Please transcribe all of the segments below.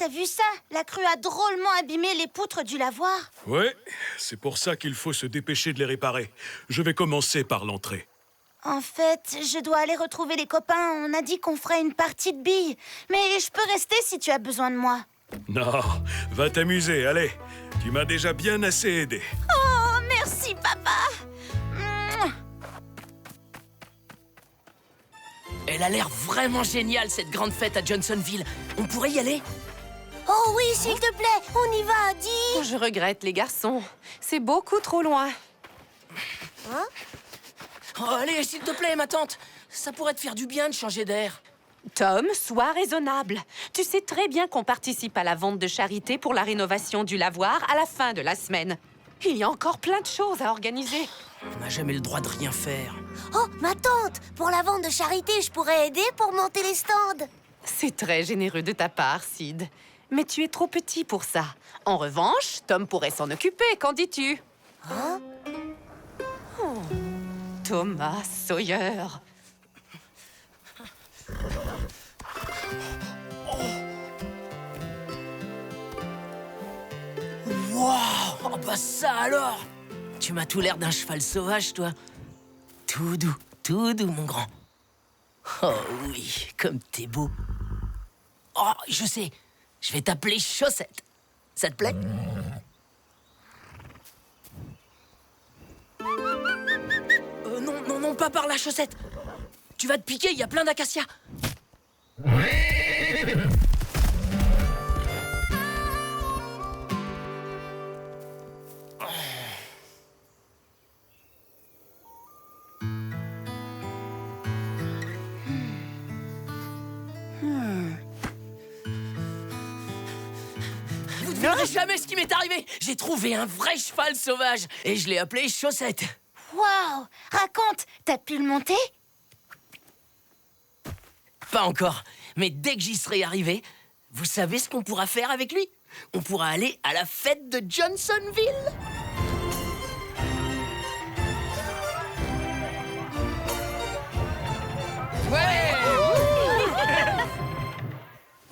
t'as vu ça? La crue a drôlement abîmé les poutres du lavoir. Ouais, c'est pour ça qu'il faut se dépêcher de les réparer. Je vais commencer par l'entrée. En fait, je dois aller retrouver les copains. On a dit qu'on ferait une partie de billes. Mais je peux rester si tu as besoin de moi. Non, va t'amuser, allez. Tu m'as déjà bien assez aidé. Oh, merci, papa. Mouah. Elle a l'air vraiment géniale, cette grande fête à Johnsonville. On pourrait y aller? Oh oui, s'il te plaît, on y va, dis. Je regrette, les garçons. C'est beaucoup trop loin. Oh, allez, s'il te plaît, ma tante. Ça pourrait te faire du bien de changer d'air. Tom, sois raisonnable. Tu sais très bien qu'on participe à la vente de charité pour la rénovation du lavoir à la fin de la semaine. Il y a encore plein de choses à organiser. On n'a jamais le droit de rien faire. Oh, ma tante, pour la vente de charité, je pourrais aider pour monter les stands. C'est très généreux de ta part, Sid. Mais tu es trop petit pour ça. En revanche, Tom pourrait s'en occuper, qu'en dis-tu? Oh. Thomas Sawyer. Waouh! Oh bah ça alors! Tu m'as tout l'air d'un cheval sauvage, toi. Tout doux, mon grand. Oh oui, comme t'es beau. Oh, je sais, je vais t'appeler Chaussette. Ça te plaît? Non, pas par la Chaussette. Tu vas te piquer, il y a plein d'acacias. Vous ne verrez jamais ce qui m'est arrivé. J'ai trouvé un vrai cheval sauvage et je l'ai appelé Chaussette. Waouh! Raconte, t'as pu le monter? Pas encore, mais dès que j'y serai arrivé, vous savez ce qu'on pourra faire avec lui? On pourra aller à la fête de Johnsonville. Ouais!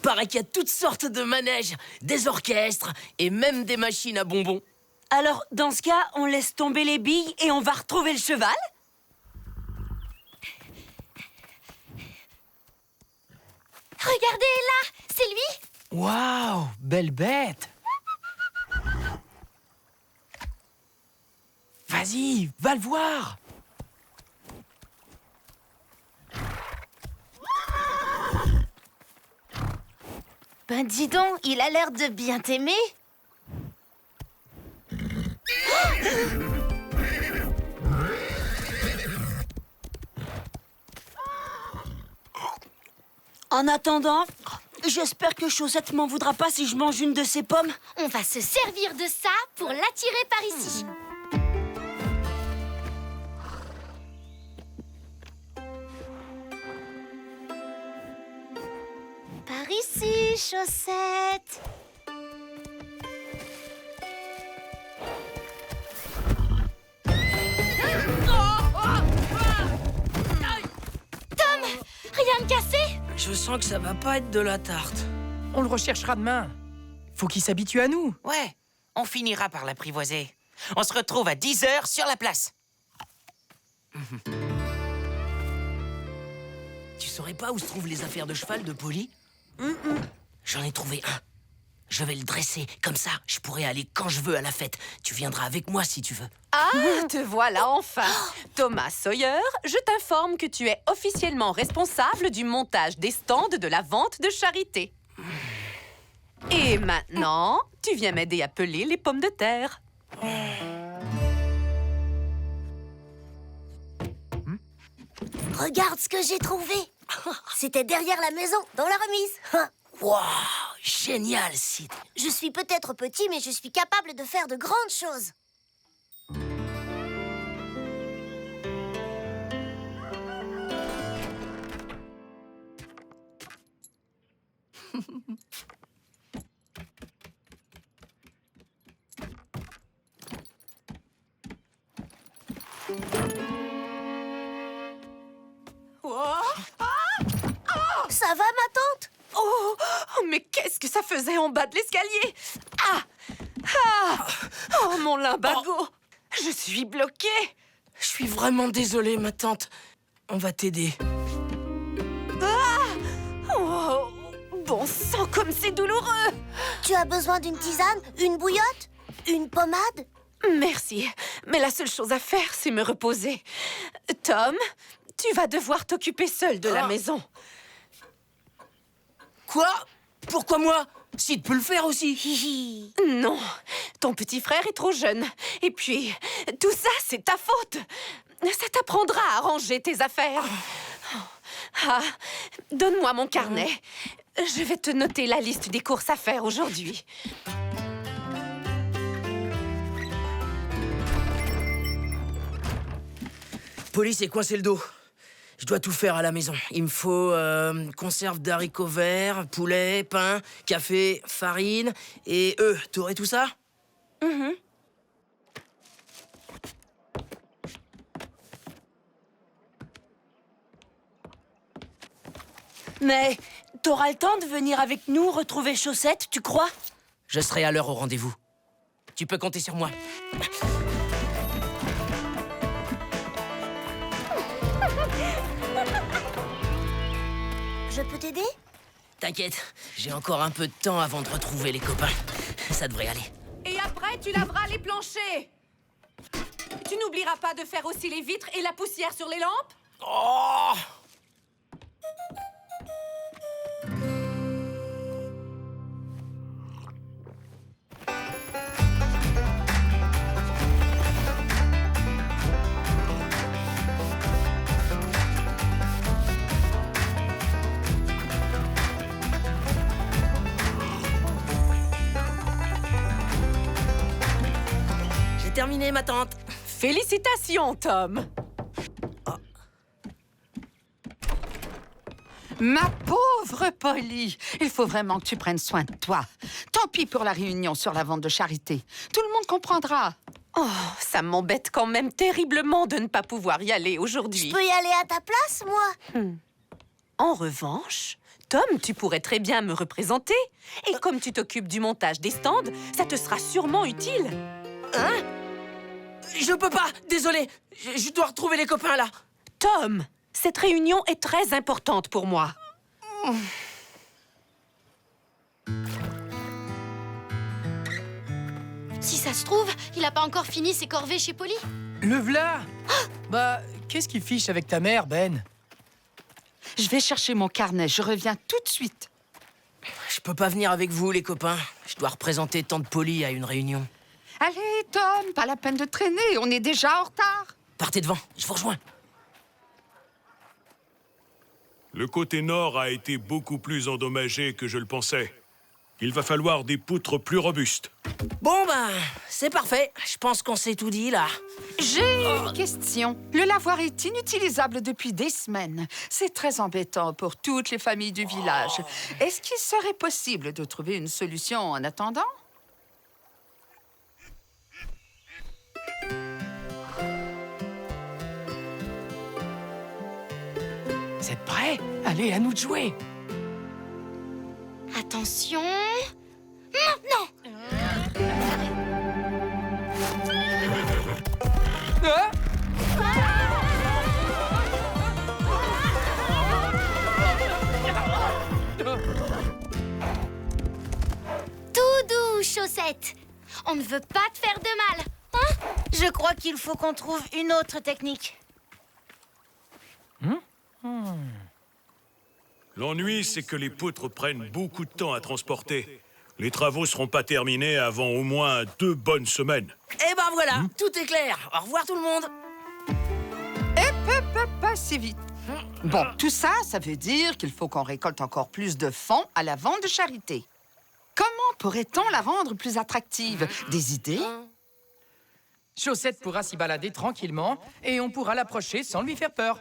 Paraît qu'il y a toutes sortes de manèges, des orchestres et même des machines à bonbons. Alors, dans ce cas, on laisse tomber les billes et on va retrouver le cheval? Regardez, là, c'est lui. Waouh, belle bête! Vas-y, va le voir! Ben dis donc, il a l'air de bien t'aimer. En attendant, j'espère que Chaussette m'en voudra pas si je mange une de ses pommes. On va se servir de ça pour l'attirer par ici. Par ici, Chaussette. Tom, rien de cassé? Je sens que ça va pas être de la tarte. On le recherchera demain. Faut qu'il s'habitue à nous. Ouais, on finira par l'apprivoiser. On se retrouve à 10 h sur la place. Tu saurais pas où se trouvent les affaires de cheval de Polly? J'en ai trouvé un. Je vais le dresser. Comme ça, je pourrai aller quand je veux à la fête. Tu viendras avec moi si tu veux. Ah, te voilà enfin. Thomas Sawyer, je t'informe que tu es officiellement responsable du montage des stands de la vente de charité. Et maintenant, tu viens m'aider à peler les pommes de terre. Regarde ce que j'ai trouvé. C'était derrière la maison, dans la remise. Waouh, génial, Sid. Je suis peut-être petit, mais je suis capable de faire de grandes choses. Ça va, ma tante? Oh, Oh, mais qu'est-ce que ça faisait en bas de l'escalier? Ah! Ah! Oh, mon limbago! Je suis bloquée! Je suis vraiment désolé, ma tante. On va t'aider. Oh, bon sang, comme c'est douloureux! Tu as besoin d'une tisane, une bouillotte, une pommade? Merci, mais la seule chose à faire, c'est me reposer. Tom, tu vas devoir t'occuper seul de la maison. Quoi? Pourquoi moi? Sid peut le faire aussi. Non, ton petit frère est trop jeune. Et puis, tout ça, c'est ta faute. Ça t'apprendra à ranger tes affaires. Ah, donne-moi mon carnet. Je vais te noter la liste des courses à faire aujourd'hui. Polly s'est coincé le dos. Je dois tout faire à la maison. Il me faut conserve d'haricots verts, poulet, pain, café, farine et œufs. T'aurais tout ça? Mais t'auras le temps de venir avec nous retrouver Chaussette, tu crois? Je serai à l'heure au rendez-vous. Tu peux compter sur moi. Je peux t'aider? T'inquiète, j'ai encore un peu de temps avant de retrouver les copains. Ça devrait aller. Et après, tu laveras les planchers. Tu n'oublieras pas de faire aussi les vitres et la poussière sur les lampes? Oh! J'ai terminé, ma tante. Félicitations, Tom. Ma pauvre Polly, il faut vraiment que tu prennes soin de toi. Tant pis pour la réunion sur la vente de charité. Tout le monde comprendra. Oh, ça m'embête quand même terriblement de ne pas pouvoir y aller aujourd'hui. Je peux y aller à ta place, moi? En revanche, Tom, tu pourrais très bien me représenter. Et comme tu t'occupes du montage des stands, ça te sera sûrement utile. Hein? Je peux pas, désolé. Je dois retrouver les copains, là. Tom, cette réunion est très importante pour moi. Si ça se trouve, il a pas encore fini ses corvées chez Polly. Le v'là. Bah, qu'est-ce qu'il fiche avec ta mère, Ben? Je vais chercher mon carnet, je reviens tout de suite. Je peux pas venir avec vous, les copains. Je dois représenter tante Polly à une réunion. Allez, Tom, pas la peine de traîner, on est déjà en retard. Partez devant, je vous rejoins. Le côté nord a été beaucoup plus endommagé que je le pensais. Il va falloir des poutres plus robustes. Bon, ben, c'est parfait. Je pense qu'on s'est tout dit, là. J'ai une question. Le lavoir est inutilisable depuis des semaines. C'est très embêtant pour toutes les familles du village. Est-ce qu'il serait possible de trouver une solution en attendant? Vous êtes prêts? Allez, à nous de jouer. Attention... Maintenant! Tout doux, Chaussette. On ne veut pas te faire de mal, hein? Je crois qu'il faut qu'on trouve une autre technique. L'ennui, c'est que les poutres prennent beaucoup de temps à transporter. Les travaux seront pas terminés avant au moins 2 bonnes semaines. Eh ben voilà, tout est clair. Au revoir, tout le monde. Pas si vite. Bon, tout ça, ça veut dire qu'il faut qu'on récolte encore plus de fonds à la vente de charité. Comment pourrait-on la rendre plus attractive? Des idées? Chaussette pourra s'y balader tranquillement et on pourra l'approcher sans lui faire peur.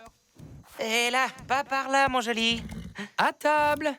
Et là, pas par là, mon joli. À table!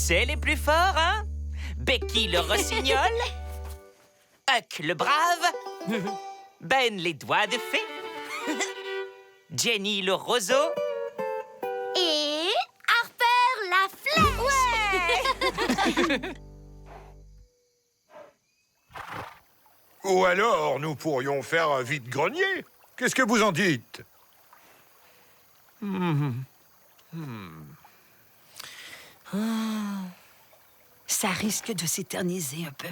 c'est les plus forts, hein? Becky le rossignol, Huck le brave, Ben les doigts de fée, Jenny le roseau. Et Harper la flèche. Ouais. Ou alors, nous pourrions faire un vide-grenier. Qu'est-ce que vous en dites? Ça risque de s'éterniser un peu.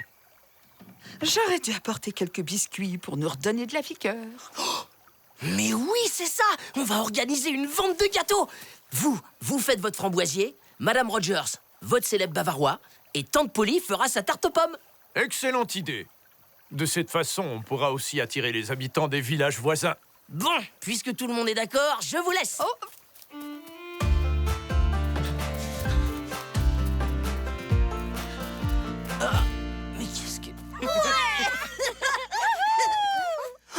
J'aurais dû apporter quelques biscuits pour nous redonner de la vigueur. Mais oui, c'est ça! On va organiser une vente de gâteaux! Vous faites votre framboisier, Madame Rogers, votre célèbre bavarois, et Tante Polly fera sa tarte aux pommes. Excellente idée. De cette façon, on pourra aussi attirer les habitants des villages voisins. Bon, puisque tout le monde est d'accord, je vous laisse. Mais qu'est-ce que...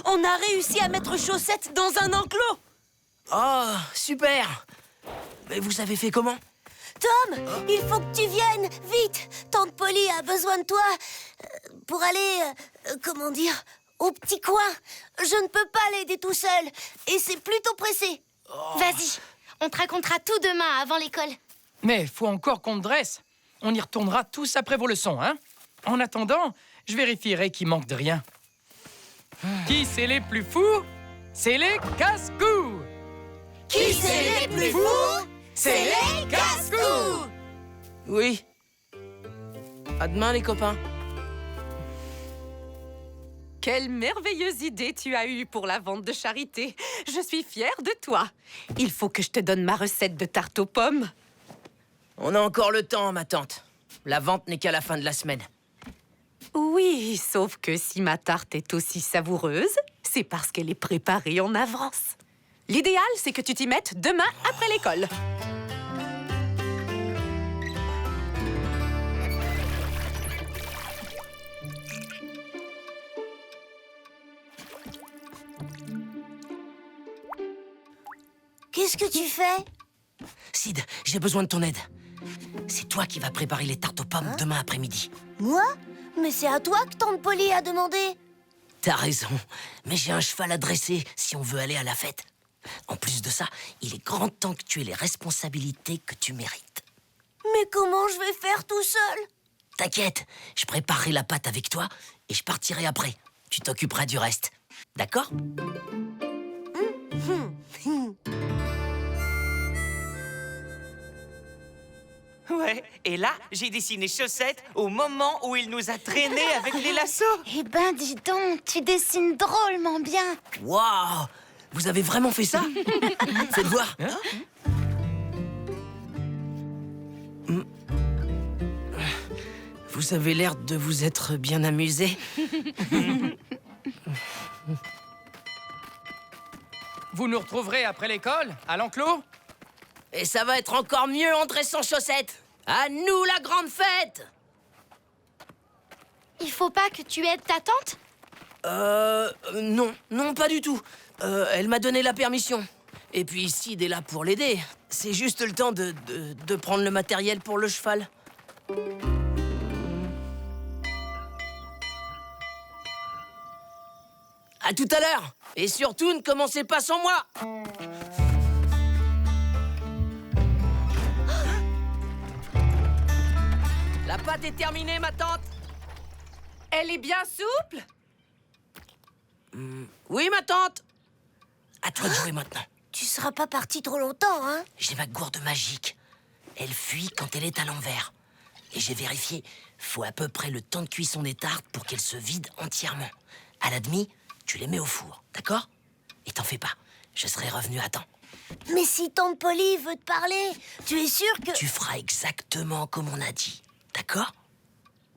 On a réussi à mettre Chaussette dans un enclos. Oh, super! Mais vous avez fait comment? Tom, il faut que tu viennes, vite. Tante Polly a besoin de toi pour aller, comment dire, au petit coin. Je ne peux pas l'aider tout seul et c'est plutôt pressé. Vas-y, on te racontera tout demain avant l'école. Mais faut encore qu'on te dresse. On y retournera tous après vos leçons, hein? En attendant, je vérifierai qu'il manque de rien. Qui c'est les plus fous? C'est les casse-cou! Qui c'est les plus fous? C'est les casse-cou! Oui. À demain, les copains. Quelle merveilleuse idée tu as eue pour la vente de charité. Je suis fière de toi. Il faut que je te donne ma recette de tarte aux pommes. On a encore le temps, ma tante. La vente n'est qu'à la fin de la semaine. Oui, sauf que si ma tarte est aussi savoureuse, c'est parce qu'elle est préparée en avance. L'idéal, c'est que tu t'y mettes demain après l'école. Qu'est-ce que tu fais? Sid, j'ai besoin de ton aide. C'est toi qui vas préparer les tartes aux pommes demain après-midi. Moi? Mais c'est à toi que Tante Polly a demandé. T'as raison, mais j'ai un cheval à dresser si on veut aller à la fête. En plus de ça, il est grand temps que tu aies les responsabilités que tu mérites. Mais comment je vais faire tout seul? T'inquiète, je préparerai la pâte avec toi et je partirai après. Tu t'occuperas du reste. D'accord? Ouais, et là, j'ai dessiné Chaussette au moment où il nous a traînés avec les lassos. Eh ben, dis donc, tu dessines drôlement bien. Waouh! Vous avez vraiment fait ça? Faites voir. Vous avez l'air de vous être bien amusé. Vous nous retrouverez après l'école, à l'enclos? Et ça va être encore mieux en dressant Chaussette. À nous la grande fête! Il faut pas que tu aides ta tante? Non, pas du tout. Elle m'a donné la permission. Et puis Sid est là pour l'aider. C'est juste le temps de prendre le matériel pour le cheval. À tout à l'heure! Et surtout, ne commencez pas sans moi! La pâte est terminée, ma tante! Elle est bien souple? Oui, ma tante! À toi de jouer maintenant. Tu seras pas parti trop longtemps, hein? J'ai ma gourde magique. Elle fuit quand elle est à l'envers. Et j'ai vérifié, faut à peu près le temps de cuisson des tartes pour qu'elles se vident entièrement. À la demi, tu les mets au four, d'accord? Et t'en fais pas, je serai revenu à temps. Mais si Tante Polly veut te parler, tu es sûr que... Tu feras exactement comme on a dit, d'accord?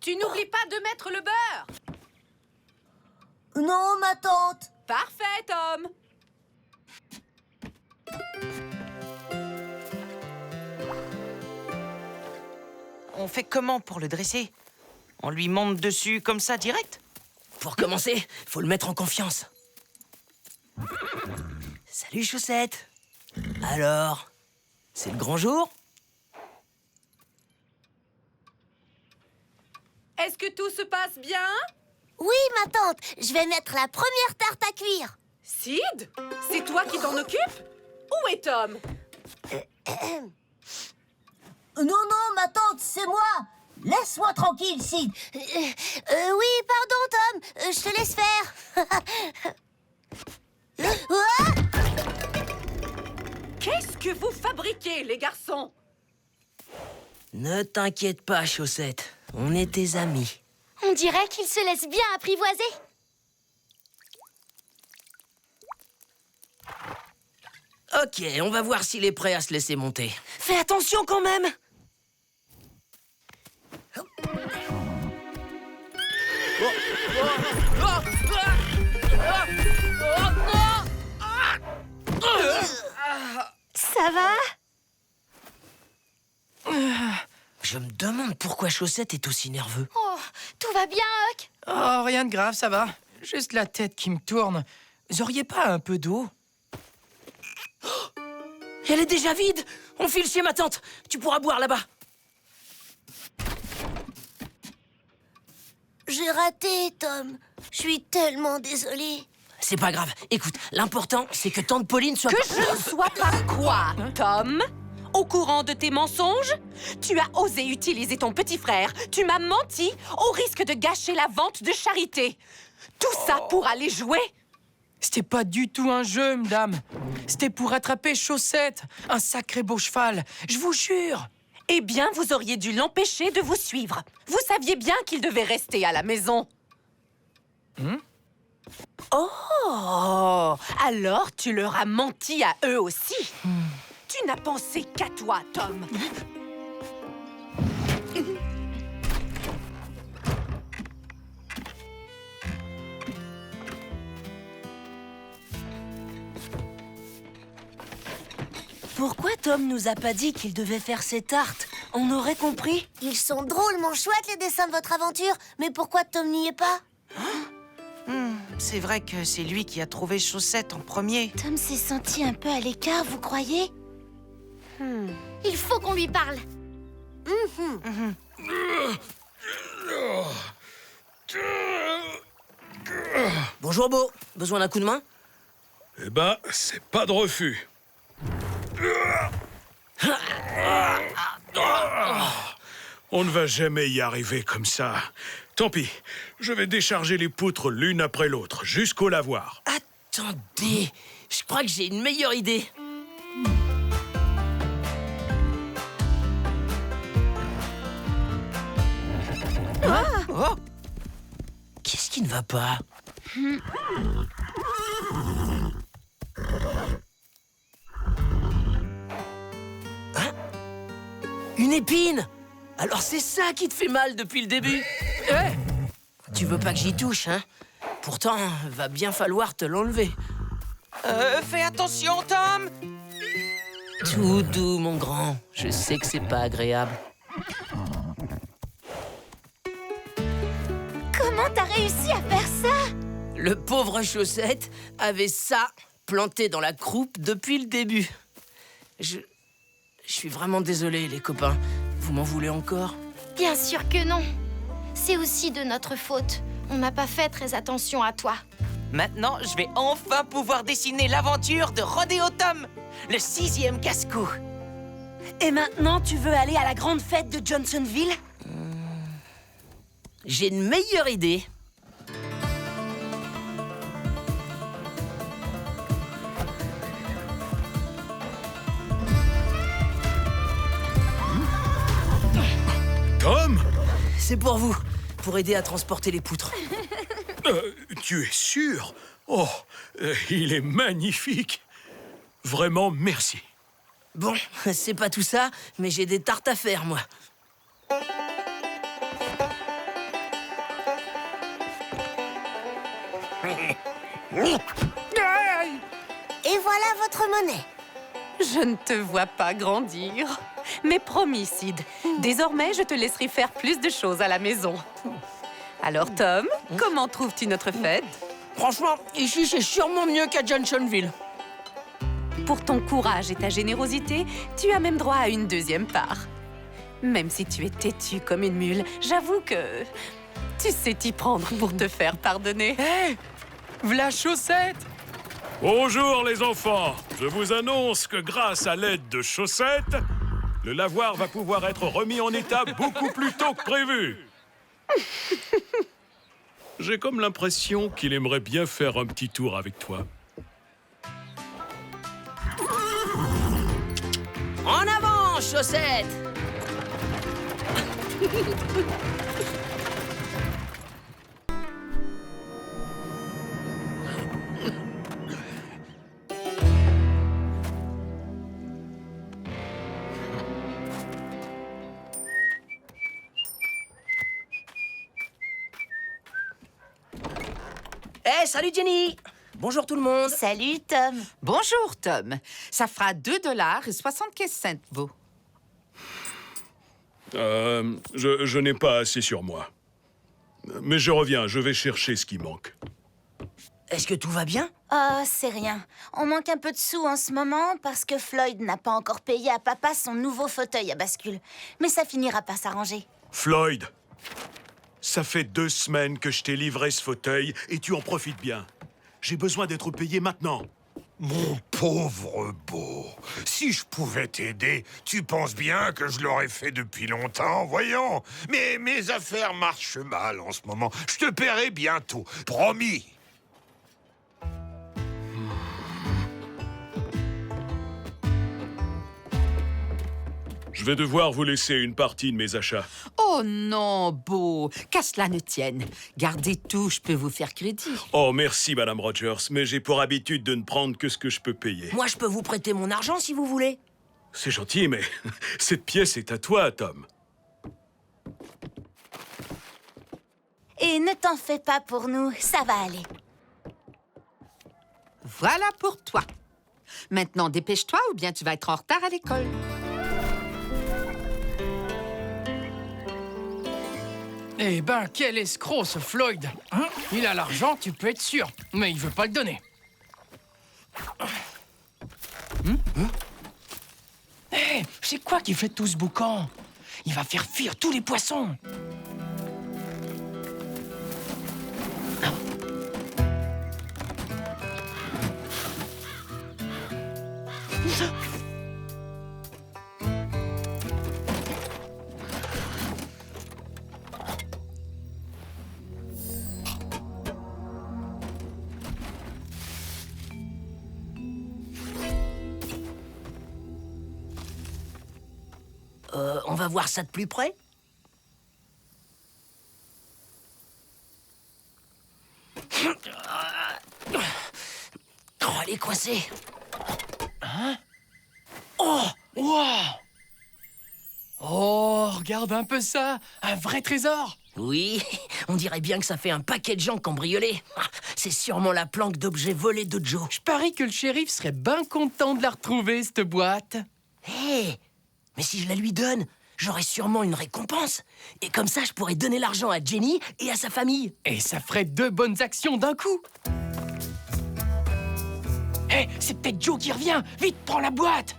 Tu n'oublies pas de mettre le beurre. Non, ma tante. Parfait, Tom. On fait comment pour le dresser? On lui monte dessus comme ça, direct? Pour commencer, faut le mettre en confiance. Salut, Chaussette. Alors, c'est le grand jour? Est-ce que tout se passe bien? Oui, ma tante, je vais mettre la première tarte à cuire. Sid? C'est toi qui t'en occupes? Où est Tom? Non, ma tante, c'est moi. Laisse-moi tranquille, Sid. Oui, pardon, Tom. Je te laisse faire. Qu'est-ce que vous fabriquez, les garçons? Ne t'inquiète pas, Chaussette. On est tes amis. On dirait qu'il se laisse bien apprivoiser. Ok, on va voir s'il est prêt à se laisser monter. Fais attention quand même! Ça va? Je me demande pourquoi Chaussette est aussi nerveux. Oh, tout va bien, Huck? Oh, rien de grave, ça va. Juste la tête qui me tourne. Vous auriez pas un peu d'eau? Elle est déjà vide! On file chez ma tante. Tu pourras boire là-bas. J'ai raté, Tom. Je suis tellement désolée. C'est pas grave. Écoute, l'important, c'est que tante Pauline soit... Que je ne sois pas quoi, Tom? Au courant de tes mensonges? Tu as osé utiliser ton petit frère. Tu m'as menti au risque de gâcher la vente de charité. Tout ça pour aller jouer? C'était pas du tout un jeu, madame. C'était pour attraper Chaussette. Un sacré beau cheval, je vous jure. Eh bien, vous auriez dû l'empêcher de vous suivre. Vous saviez bien qu'il devait rester à la maison. Oh! Alors tu leur as menti à eux aussi. Tu n'as pensé qu'à toi, Tom. Pourquoi Tom nous a pas dit qu'il devait faire ses tartes? On aurait compris. Ils sont drôlement chouettes, les dessins de votre aventure. Mais pourquoi Tom n'y est pas? C'est vrai que c'est lui qui a trouvé Chaussette en premier. Tom s'est senti un peu à l'écart, vous croyez? Il faut qu'on lui parle. Bonjour, Beau. Besoin d'un coup de main? Eh ben, c'est pas de refus. On ne va jamais y arriver comme ça. Tant pis, je vais décharger les poutres l'une après l'autre, jusqu'au lavoir. Attendez, je crois que j'ai une meilleure idée. Oh. Qu'est-ce qui ne va pas? Hein? Une épine! Alors c'est ça qui te fait mal depuis le début? Tu veux pas que j'y touche, hein? Pourtant, va bien falloir te l'enlever. Fais attention, Tom! Tout doux, mon grand. Je sais que c'est pas agréable. Comment t'as réussi à faire ça? Le pauvre Chaussette avait ça planté dans la croupe depuis le début. Je suis vraiment désolé, les copains. Vous m'en voulez encore? Bien sûr que non. C'est aussi de notre faute. On n'a pas fait très attention à toi. Maintenant, je vais enfin pouvoir dessiner l'aventure de Rodéo Tom, le 6e casse-cou. Et maintenant, tu veux aller à la grande fête de Johnsonville? J'ai une meilleure idée. Tom? C'est pour vous, pour aider à transporter les poutres. Tu es sûr? Oh, il est magnifique. Vraiment, merci. Bon, c'est pas tout ça, mais j'ai des tartes à faire, moi. Et voilà votre monnaie. Je ne te vois pas grandir. Mais promis, Sid, désormais, je te laisserai faire plus de choses à la maison. Alors, Tom, comment trouves-tu notre fête? Franchement, ici, c'est sûrement mieux qu'à Johnsonville. Pour ton courage et ta générosité, tu as même droit à une deuxième part. Même si tu es têtu comme une mule, j'avoue que tu sais t'y prendre pour te faire pardonner. Hé! V'là Chaussette! Bonjour les enfants. Je vous annonce que grâce à l'aide de Chaussette, le lavoir va pouvoir être remis en état beaucoup plus tôt que prévu. J'ai comme l'impression qu'il aimerait bien faire un petit tour avec toi. En avant, Chaussette! Hey, salut Jenny! Bonjour tout le monde! Salut, Tom. Bonjour, Tom. Ça fera 2,75 $, vous. Je n'ai pas assez sur moi. Mais je reviens, je vais chercher ce qui manque. Est-ce que tout va bien? Oh, c'est rien. On manque un peu de sous en ce moment parce que Floyd n'a pas encore payé à papa son nouveau fauteuil à bascule. Mais ça finira par s'arranger. Floyd, ça fait 2 semaines que je t'ai livré ce fauteuil et tu en profites bien. J'ai besoin d'être payé maintenant. Mon pauvre beau, si je pouvais t'aider, tu penses bien que je l'aurais fait depuis longtemps, voyons. Mais mes affaires marchent mal en ce moment. Je te paierai bientôt, promis. Je vais devoir vous laisser une partie de mes achats. Oh non, beau. Qu'à cela ne tienne. Gardez tout, je peux vous faire crédit. Oh, merci, Madame Rogers, mais j'ai pour habitude de ne prendre que ce que je peux payer. Moi, je peux vous prêter mon argent si vous voulez. C'est gentil, mais cette pièce est à toi, Tom. Et ne t'en fais pas pour nous, ça va aller. Voilà pour toi. Maintenant, dépêche-toi ou bien tu vas être en retard à l'école. Eh ben, quel escroc, ce Floyd! Hein? Il a l'argent, tu peux être sûr, mais il veut pas le donner. Hé, c'est quoi qui fait tout ce boucan? Il va faire fuir tous les poissons! On va voir ça de plus près? Oh, elle est coincée. Hein? Oh! Wow! Oh, regarde un peu ça! Un vrai trésor! Oui, on dirait bien que ça fait un paquet de gens cambriolés. Ah, c'est sûrement la planque d'objets volés de Joe. Je parie que le shérif serait bien content de la retrouver, cette boîte. Hé! Mais si je la lui donne, j'aurai sûrement une récompense. Et comme ça, je pourrais donner l'argent à Jenny et à sa famille. Et ça ferait 2 bonnes actions d'un coup. Hé, c'est peut-être Joe qui revient. Vite, prends la boîte.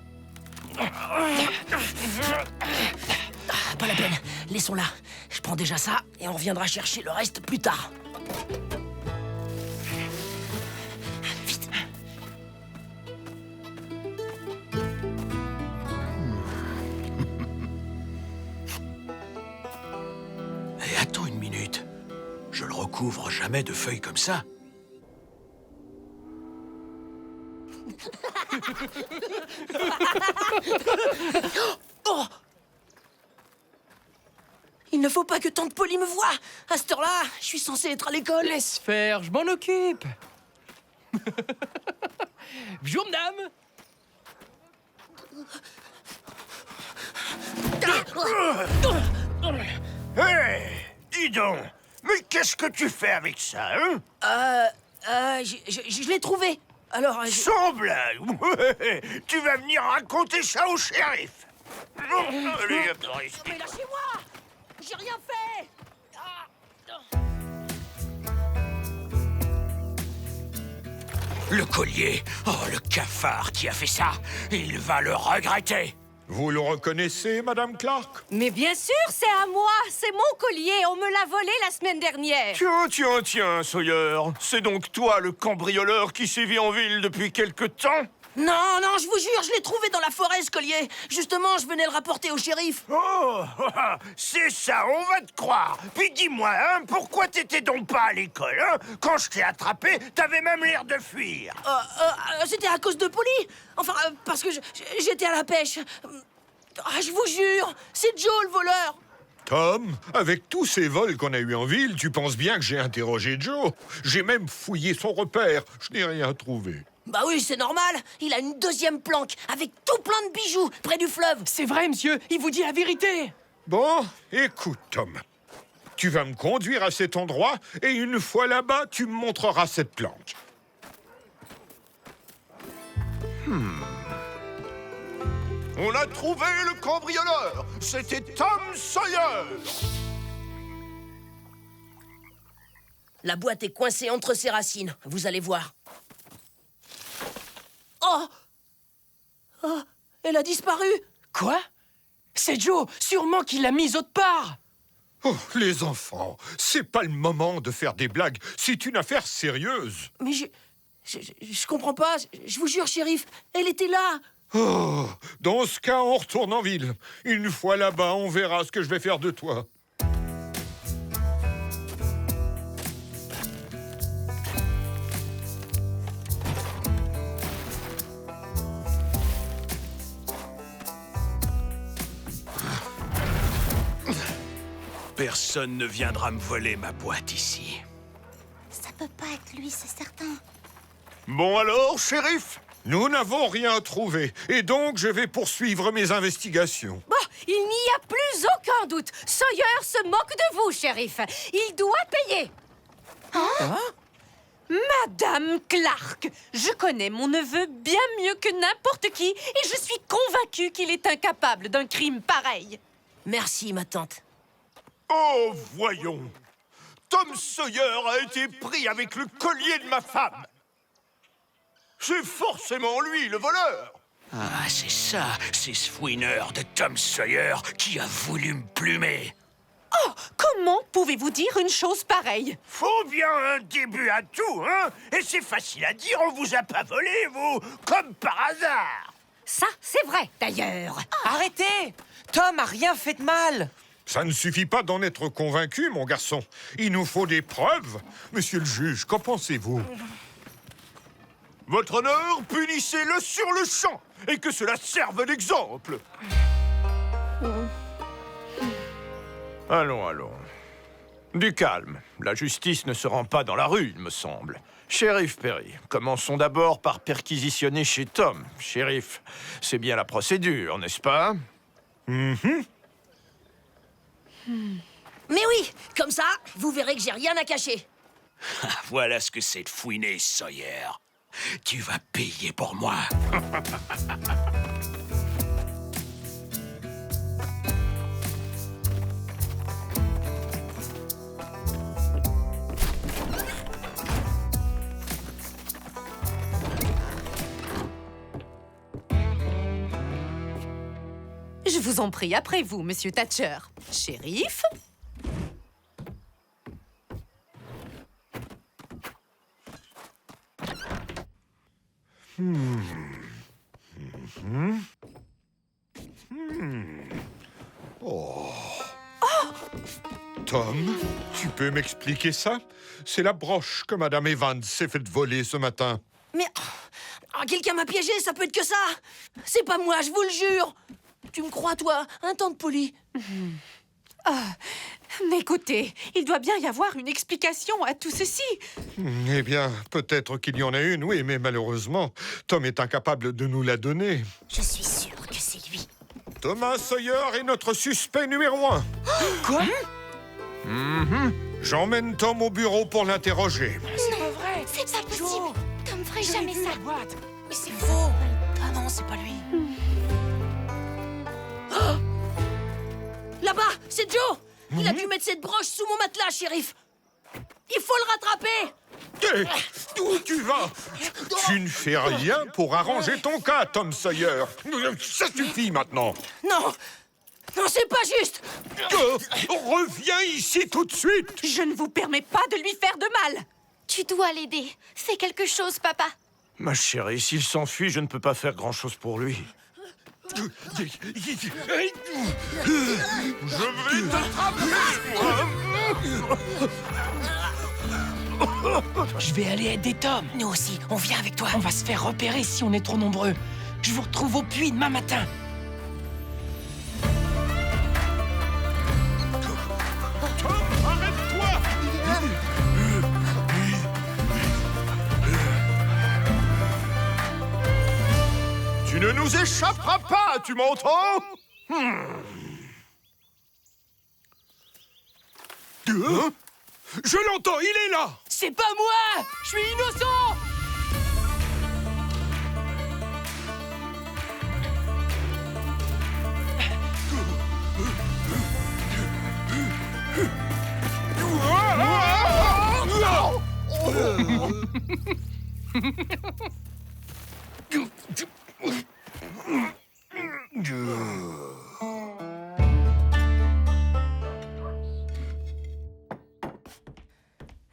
Pas la peine, laissons-la. Je prends déjà ça et on reviendra chercher le reste plus tard. Vite. Et attends une minute. Je le recouvre jamais de feuilles comme ça. Oh! Il ne faut pas que Tante Polly me voie. À cette heure-là, je suis censé être à l'école. Laisse faire, je m'en occupe. Bonjour, madame. Hé, dis donc, mais qu'est-ce que tu fais avec ça, hein? Je l'ai trouvé. Alors, Sans blague. Tu vas venir raconter ça au shérif. Allez, viens par ici. Mais lâchez-moi! J'ai rien fait! Le collier. Oh, le cafard qui a fait ça. Il va le regretter. Vous le reconnaissez, Madame Clark? Mais bien sûr, c'est à moi. C'est mon collier. On me l'a volé la semaine dernière. Tiens, Sawyer. C'est donc toi, le cambrioleur qui sévit en ville depuis quelque temps? Non, je vous jure, je l'ai trouvé dans la forêt, ce collier. Justement, je venais le rapporter au shérif. Oh, c'est ça, on va te croire. Puis dis-moi, hein, pourquoi t'étais donc pas à l'école, hein? Quand je t'ai attrapé, t'avais même l'air de fuir. C'était à cause de Polly. Enfin, parce que j'étais à la pêche. Je vous jure, c'est Joe, le voleur. Tom, avec tous ces vols qu'on a eus en ville, tu penses bien que j'ai interrogé Joe? J'ai même fouillé son repère. Je n'ai rien trouvé. Bah oui, c'est normal. Il a une deuxième planque avec tout plein de bijoux près du fleuve. C'est vrai, monsieur. Il vous dit la vérité. Bon, écoute, Tom. Tu vas me conduire à cet endroit et une fois là-bas, tu me montreras cette planque. On a trouvé le cambrioleur. C'était Tom Sawyer. La boîte est coincée entre ses racines. Vous allez voir. Oh, elle a disparu. Quoi? C'est Joe. Sûrement qu'il l'a mise autre part. Oh, les enfants, c'est pas le moment de faire des blagues. C'est une affaire sérieuse. Mais je comprends pas. Je vous jure, shérif, elle était là. Oh, dans ce cas, on retourne en ville. Une fois là-bas, on verra ce que je vais faire de toi. Personne ne viendra me voler ma boîte ici. Ça peut pas être lui, c'est certain. Bon alors, shérif, nous n'avons rien trouvé. Et donc, je vais poursuivre mes investigations. Bon, il n'y a plus aucun doute. Sawyer se moque de vous, shérif. Il doit payer. Madame Clark, je connais mon neveu bien mieux que n'importe qui et je suis convaincue qu'il est incapable d'un crime pareil. Merci, ma tante. Oh, voyons. Tom Sawyer a été pris avec le collier de ma femme. C'est forcément lui, le voleur. Ah, c'est ça, c'est ce fouineur de Tom Sawyer qui a voulu me plumer. Oh, comment pouvez-vous dire une chose pareille? Faut bien un début à tout, hein? Et c'est facile à dire, on vous a pas volé, vous, comme par hasard. Ça, c'est vrai, d'ailleurs. Arrêtez! Tom a rien fait de mal. Ça ne suffit pas d'en être convaincu, mon garçon. Il nous faut des preuves. Monsieur le juge, qu'en pensez-vous? Votre honneur, punissez-le sur le champ, et que cela serve d'exemple. Allons. Du calme. La justice ne se rend pas dans la rue, il me semble. Shérif Perry, commençons d'abord par perquisitionner chez Tom. Shérif, c'est bien la procédure, n'est-ce pas? Mais oui, comme ça, vous verrez que j'ai rien à cacher. Voilà ce que c'est de fouiner, Sawyer. Tu vas payer pour moi. Je vous en prie, après vous, monsieur Thatcher. Shérif? Tom, tu peux m'expliquer ça? C'est la broche que Madame Evans s'est faite voler ce matin. Mais quelqu'un m'a piégé, ça peut être que ça. C'est pas moi, je vous le jure. Tu me crois, toi, hein, tante Polly? Mais écoutez, il doit bien y avoir une explication à tout ceci. Eh bien, peut-être qu'il y en a une, oui, mais malheureusement, Tom est incapable de nous la donner. Je suis sûre que c'est lui. Thomas Sawyer est notre suspect numéro 1. Quoi? J'emmène Tom au bureau pour l'interroger. C'est pas vrai. C'est pas possible. Tom ferait jamais ça. Boîte. Mais c'est faux. Ah non, c'est pas lui. Là-bas, c'est Joe. Il a dû mettre cette broche sous mon matelas, shérif. Il faut le rattraper. Hé, où tu vas? Tu ne fais rien pour arranger ton cas, Tom Sawyer. Ça suffit maintenant. Non! Non, c'est pas juste! Reviens ici tout de suite! Je ne vous permets pas de lui faire de mal! Tu dois l'aider. Fais quelque chose, papa. Ma chérie, s'il s'enfuit, je ne peux pas faire grand-chose pour lui. Je vais t'attraper, Je vais aller aider Tom. Nous aussi, on vient avec toi. On va se faire repérer si on est trop nombreux. Je vous retrouve au puits demain matin. Arrête-toi! Tu ne nous échapperas pas, tu m'entends? Je l'entends, il est là! C'est pas moi! Je suis innocent!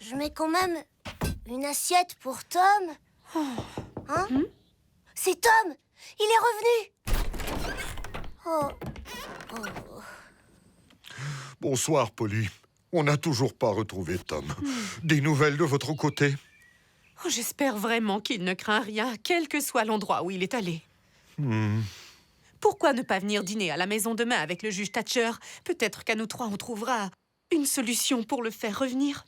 Je mets quand même une assiette pour Tom. Hein? C'est Tom! Il est revenu! Oh. Bonsoir, Polly. On n'a toujours pas retrouvé Tom. Des nouvelles de votre côté? Oh, j'espère vraiment qu'il ne craint rien, quel que soit l'endroit où il est allé. Pourquoi ne pas venir dîner à la maison demain avec le juge Thatcher? Peut-être qu'à nous trois, on trouvera une solution pour le faire revenir.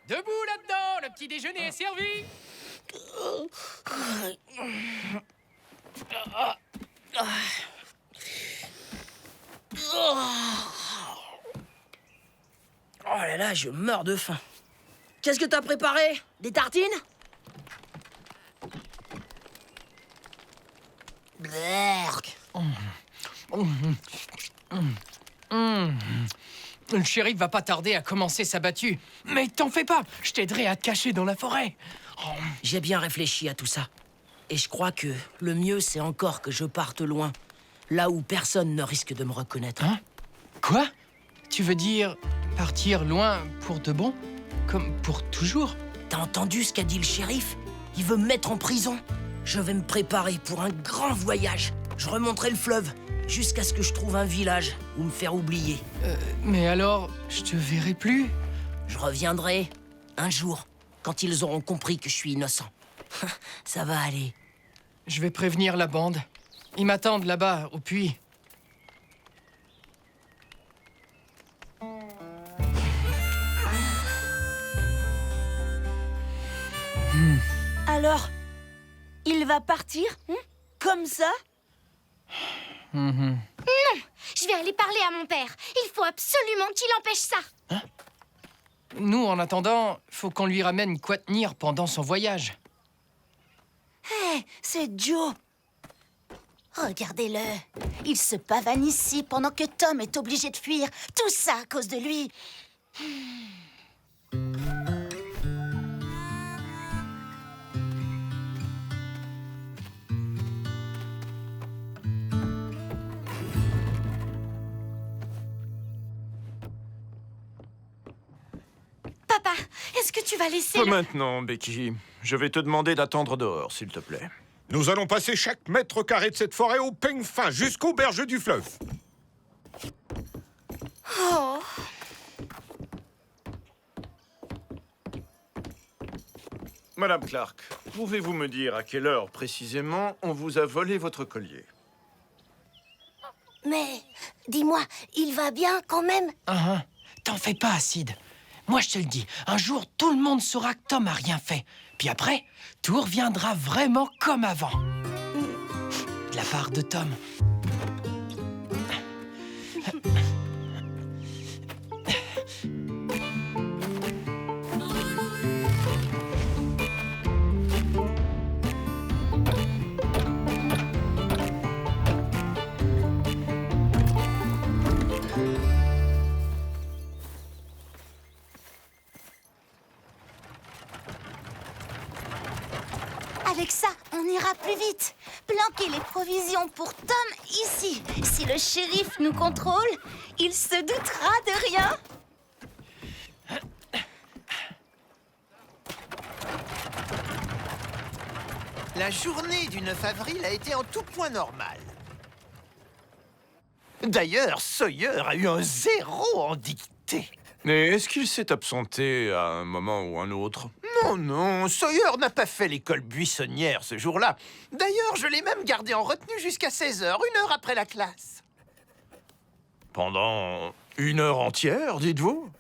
Debout là-dedans, le petit déjeuner est servi. Oh là là, je meurs de faim. Qu'est-ce que t'as préparé? Des tartines? Berk. Le shérif va pas tarder à commencer sa battue. Mais t'en fais pas, je t'aiderai à te cacher dans la forêt. J'ai bien réfléchi à tout ça. Et je crois que le mieux, c'est encore que je parte loin. Là où personne ne risque de me reconnaître. Hein? Quoi? Tu veux dire partir loin pour de bon? Comme pour toujours? T'as entendu ce qu'a dit le shérif? Il veut me mettre en prison. Je vais me préparer pour un grand voyage. Je remonterai le fleuve jusqu'à ce que je trouve un village où me faire oublier. Mais alors, je te verrai plus? Je reviendrai un jour, quand ils auront compris que je suis innocent. Ça va aller. Je vais prévenir la bande. Ils m'attendent là-bas, au puits. Alors, il va partir? Comme ça? Non! Je vais aller parler à mon père. Il faut absolument qu'il empêche ça. Nous, en attendant, faut qu'on lui ramène quoi tenir pendant son voyage. Hé, c'est Joe. Regardez-le. Il se pavane ici pendant que Tom est obligé de fuir. Tout ça à cause de lui. Papa, est-ce que tu vas laisser Pas maintenant, Becky. Je vais te demander d'attendre dehors, s'il te plaît. Nous allons passer chaque mètre carré de cette forêt au peigne fin, jusqu'au berge du fleuve. Oh. Madame Clark, pouvez-vous me dire à quelle heure précisément on vous a volé votre collier? Mais, dis-moi, il va bien quand même? T'en fais pas, Sid. Moi, je te le dis, un jour, tout le monde saura que Tom a rien fait. Puis après, tout reviendra vraiment comme avant. De la part de Tom. Avec ça, on ira plus vite. Planquer les provisions pour Tom ici. Si le shérif nous contrôle, il se doutera de rien. La journée du 9 avril a été en tout point normale. D'ailleurs, Sawyer a eu un 0 en dictée. Mais est-ce qu'il s'est absenté à un moment ou un autre? Non, non, Sawyer n'a pas fait l'école buissonnière ce jour-là. D'ailleurs, je l'ai même gardé en retenue jusqu'à 16h, 1 heure après la classe. Pendant 1 heure entière, dites-vous?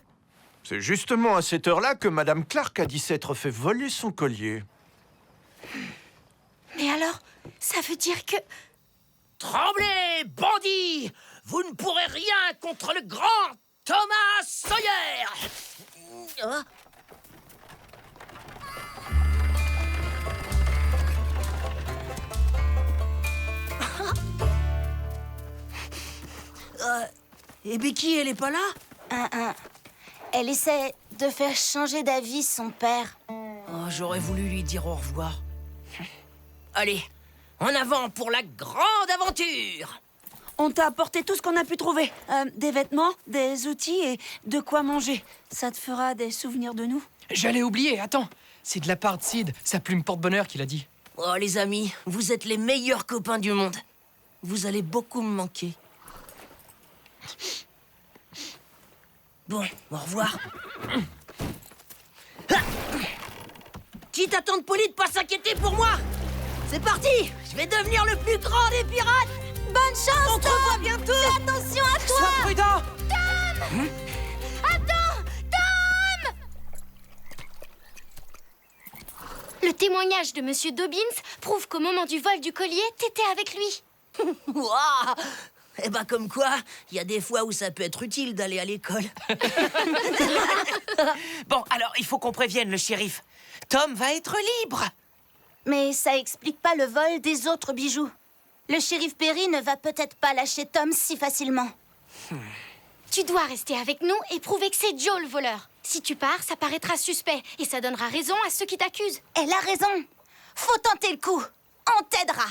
C'est justement à cette heure-là que Madame Clark a dit s'être fait voler son collier. Mais alors, ça veut dire que... Tremblez, bandits! Vous ne pourrez rien contre le grand Thomas Sawyer! Et Becky, elle est pas là? Elle essaie de faire changer d'avis son père. Oh, j'aurais voulu lui dire au revoir. Allez, en avant pour la grande aventure! On t'a apporté tout ce qu'on a pu trouver. Des vêtements, des outils et de quoi manger. Ça te fera des souvenirs de nous. J'allais oublier, attends. C'est de la part de Sid, sa plume porte-bonheur qui l'a dit. Oh, les amis, vous êtes les meilleurs copains du monde. Vous allez beaucoup me manquer. Bon, au revoir. Quitte à tante Polly de pas s'inquiéter pour moi. C'est parti! Je vais devenir le plus grand des pirates! Bonne chance, On te revoit bientôt! Fais attention à toi! Sois prudent! Tom! Attends! Tom! Le témoignage de Monsieur Dobbins prouve qu'au moment du vol du collier, t'étais avec lui. Ouah! Eh ben, comme quoi, il y a des fois où ça peut être utile d'aller à l'école. Bon, alors, il faut qu'on prévienne le shérif. Tom va être libre. Mais ça explique pas le vol des autres bijoux. Le shérif Perry ne va peut-être pas lâcher Tom si facilement. Tu dois rester avec nous et prouver que c'est Joe le voleur. Si tu pars, ça paraîtra suspect et ça donnera raison à ceux qui t'accusent. Elle a raison. Faut tenter le coup. On t'aidera.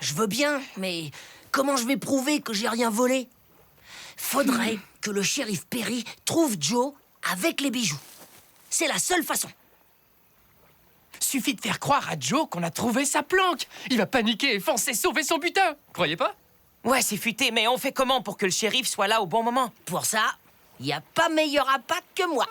Je veux bien, mais comment je vais prouver que j'ai rien volé? Faudrait que le shérif Perry trouve Joe avec les bijoux. C'est la seule façon. Suffit de faire croire à Joe qu'on a trouvé sa planque. Il va paniquer et foncer sauver son butin. Croyez pas? Ouais, c'est futé, mais on fait comment pour que le shérif soit là au bon moment? Pour ça, il n'y a pas meilleur impact que moi.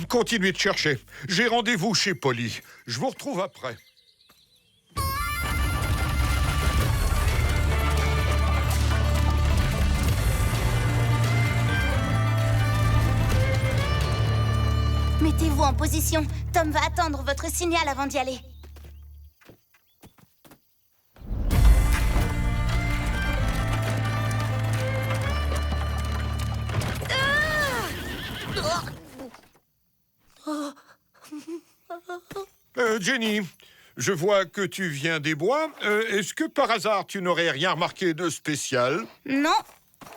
Continuez de chercher. J'ai rendez-vous chez Polly. Je vous retrouve après. Mettez-vous en position. Tom va attendre votre signal avant d'y aller. Jenny, je vois que tu viens des bois. Est-ce que par hasard tu n'aurais rien remarqué de spécial? Non,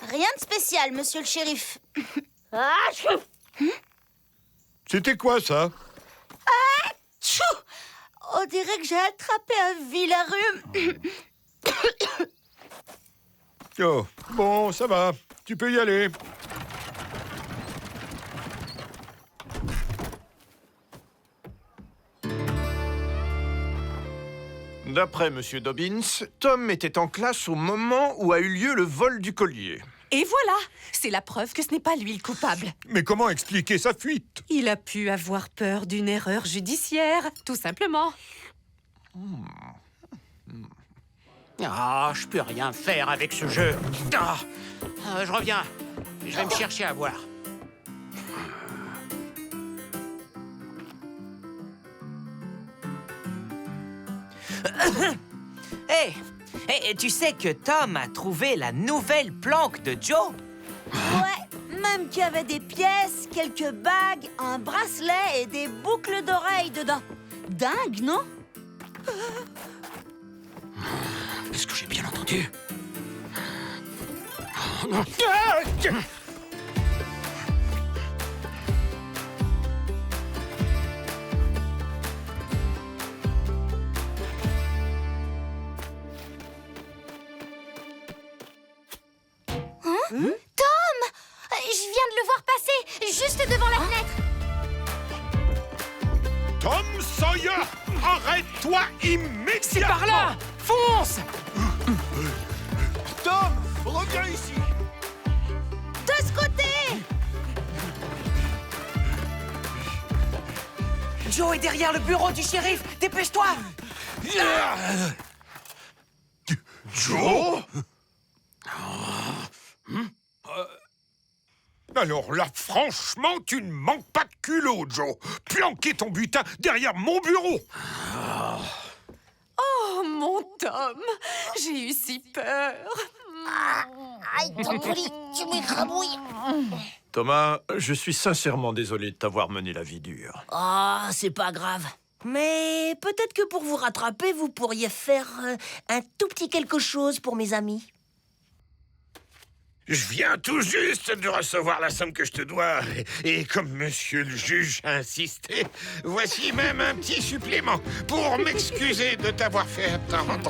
rien de spécial, monsieur le shérif. C'était quoi ça? Tchou! On dirait que j'ai attrapé un vilain rhume. Oh, bon, ça va. Tu peux y aller. D'après Monsieur Dobbins, Tom était en classe au moment où a eu lieu le vol du collier. Et voilà, c'est la preuve que ce n'est pas lui le coupable. Mais comment expliquer sa fuite? Il a pu avoir peur d'une erreur judiciaire, tout simplement. Ah, je peux rien faire avec ce jeu. Ah, je reviens. Je vais me chercher à boire. Hé, tu sais que Tom a trouvé la nouvelle planque de Joe? Ouais, même qu'il y avait des pièces, quelques bagues, un bracelet et des boucles d'oreilles dedans. Dingue, non? Est-ce que j'ai bien entendu? Tom! Je viens de le voir passer, juste devant la fenêtre. Tom Sawyer, arrête-toi immédiatement! C'est par là! Fonce! Tom, reviens ici. De ce côté! Joe est derrière le bureau du shérif. Dépêche-toi! Joe? Alors là, franchement, tu ne manques pas de culot, Joe. Planquer ton butin derrière mon bureau. Oh, mon Tom, j'ai eu si peur. Aïe, Tom Polly, tu m'écrabouilles. Thomas, je suis sincèrement désolé de t'avoir mené la vie dure. Oh, c'est pas grave. Mais peut-être que pour vous rattraper, vous pourriez faire un tout petit quelque chose pour mes amis. Je viens tout juste de recevoir la somme que je te dois. Et comme monsieur le juge a insisté, voici même un petit supplément pour m'excuser de t'avoir fait attendre.